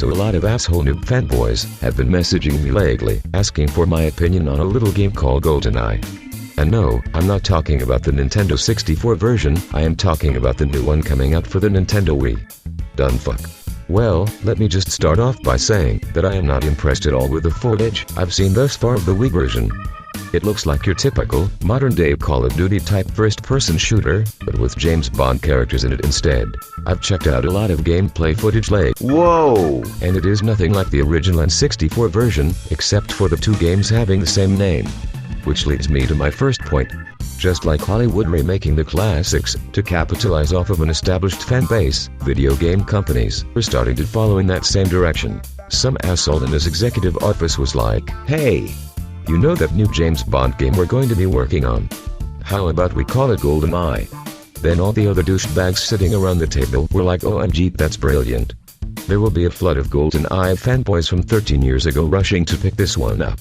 So a lot of asshole noob fanboys have been messaging me lately, asking for my opinion on a little game called GoldenEye. And no, I'm not talking about the Nintendo 64 version, I am talking about the new one coming out for the Nintendo Wii. Done fuck. Well, let me just start off by saying that I am not impressed at all with the footage I've seen thus far of the Wii version. It looks like your typical, modern-day Call of Duty type first-person shooter, but with James Bond characters in it instead. I've checked out a lot of gameplay footage whoa! And it is nothing like the original N64 version, except for the two games having the same name. Which leads me to my first point. Just like Hollywood remaking the classics, to capitalize off of an established fan base, video game companies are starting to follow in that same direction. Some asshole in his executive office was like, "Hey, you know that new James Bond game we're going to be working on? How about we call it GoldenEye?" Then all the other douchebags sitting around the table were like, "OMG, that's brilliant." There will be a flood of GoldenEye fanboys from 13 years ago rushing to pick this one up.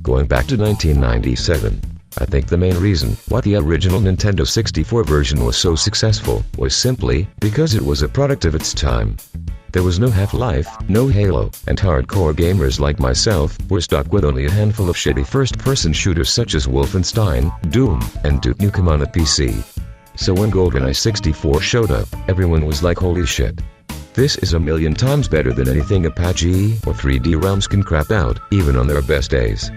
Going back to 1997, I think the main reason why the original Nintendo 64 version was so successful was simply because it was a product of its time. There was no Half-Life, no Halo, and hardcore gamers like myself were stuck with only a handful of shitty first-person shooters such as Wolfenstein, Doom, and Duke Nukem on a PC. So when GoldenEye 64 showed up, everyone was like, holy shit. This is a million times better than anything Apache or 3D Realms can crap out, even on their best days.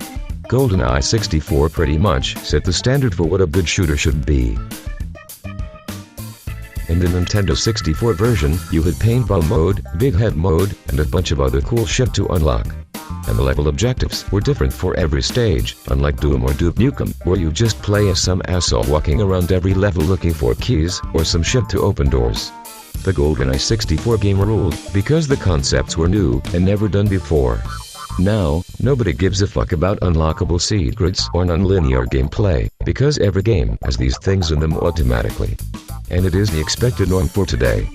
GoldenEye 64 pretty much set the standard for what a good shooter should be. In the Nintendo 64 version, you had paintball mode, big head mode, and a bunch of other cool shit to unlock. And the level objectives were different for every stage, unlike Doom or Duke Nukem, where you just play as some asshole walking around every level looking for keys or some shit to open doors. The GoldenEye 64 game ruled because the concepts were new and never done before. Now, nobody gives a fuck about unlockable secrets or non-linear gameplay, because every game has these things in them automatically. And it is the expected norm for today.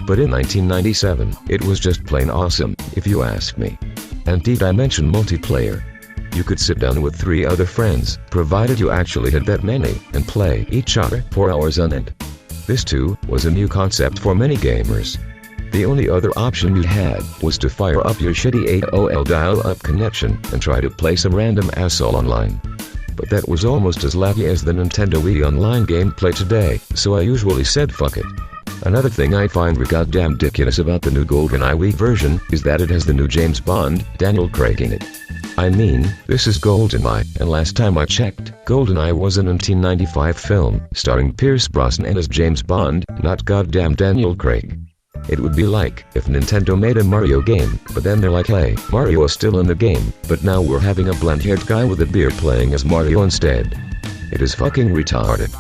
But in 1997, it was just plain awesome, if you ask me. And D-Dimension multiplayer. You could sit down with 3 other friends, provided you actually had that many, and play each other for hours on end. This too was a new concept for many gamers. The only other option you had was to fire up your shitty AOL dial-up connection and try to play some random asshole online. But that was almost as laggy as the Nintendo Wii Online gameplay today, so I usually said fuck it. Another thing I find goddamn ridiculous about the new GoldenEye Wii version is that it has the new James Bond, Daniel Craig in it. I mean, this is GoldenEye, and last time I checked, GoldenEye was a 1995 film, starring Pierce Brosnan as James Bond, not goddamn Daniel Craig. It would be like if Nintendo made a Mario game, but then they're like, hey, Mario is still in the game, but now we're having a blonde-haired guy with a beard playing as Mario instead. It is fucking retarded.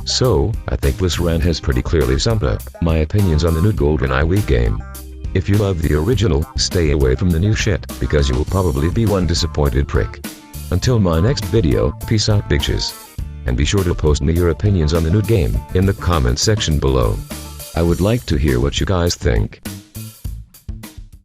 So, I think this rant has pretty clearly summed up my opinions on the new GoldenEye Wii game. If you love the original, stay away from the new shit, because you will probably be one disappointed prick. Until my next video, peace out bitches. And be sure to post me your opinions on the new game in the comments section below. I would like to hear what you guys think.